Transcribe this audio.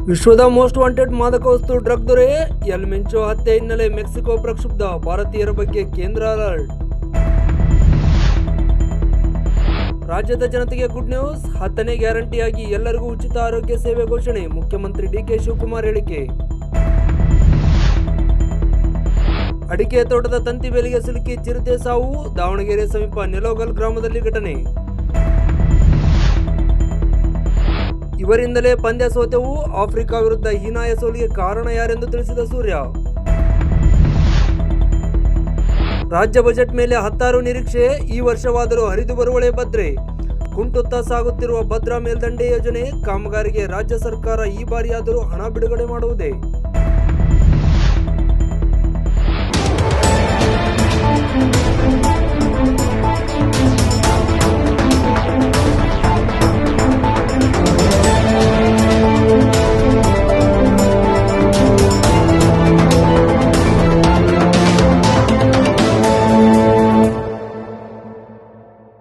ವಿಶ್ವದ most wanted ಮಾದಕ ವಸ್ತು ಡ್ರಗ್ ದೊರೆ ಎಲ್ ಮೆಂಚೋ ಹತ್ಯೆ ಹಿನ್ನೆಲೆ ಮೆಕ್ಸಿಕೋ ಪ್ರಕ್ಷುಬ್ಧ, ಭಾರತೀಯರ ಬಗ್ಗೆ ಕೇಂದ್ರ ಅಲರ್ಟ್. ರಾಜ್ಯದ ಜನತೆಗೆ ಗುಡ್ ನ್ಯೂಸ್, 10ನೇ ಗ್ಯಾರಂಟಿಯಾಗಿ ಎಲ್ಲರಿಗೂ ಉಚಿತ ಆರೋಗ್ಯ ಸೇವೆ ಘೋಷಣೆ, ಮುಖ್ಯಮಂತ್ರಿ ಡಿಕೆ ಶಿವಕುಮಾರ್ ಹೇಳಿಕೆ. ಅಡಿಕೆ ತೋಟದ ತಂತಿ ಬೇಲಿಗೆ ಸಿಲುಕಿ ಚಿರತೆ ಸಾವು, ದಾವಣಗೆರೆ ಸಮೀಪ ನೆಲೋಗಲ್ ಗ್ರಾಮದಲ್ಲಿ ಘಟನೆ. ಇವರಿಂದಲೇ ಪಂದ್ಯ ಸೋತೆವು, ಆಫ್ರಿಕಾ ವಿರುದ್ಧ ಹೀನಾಯ ಸೋಲಿಗೆ ಕಾರಣ ಯಾರೆಂದು ತಿಳಿಸಿದ ಸೂರ್ಯ. ರಾಜ್ಯ ಬಜೆಟ್ ಮೇಲೆ 10 ನಿರೀಕ್ಷೆ, ಈ ವರ್ಷವಾದರೂ ಹರಿದು ಬರುವಳೆ ಭದ್ರೆ. ಕುಂಟುತ್ತಾ ಸಾಗುತ್ತಿರುವ ಭದ್ರಾ ಮೇಲ್ದಂಡೆ ಯೋಜನೆ ಕಾಮಗಾರಿಗೆ ರಾಜ್ಯ ಸರ್ಕಾರ ಈ ಬಾರಿಯಾದರೂ ಹಣ ಬಿಡುಗಡೆ ಮಾಡುವುದೇ?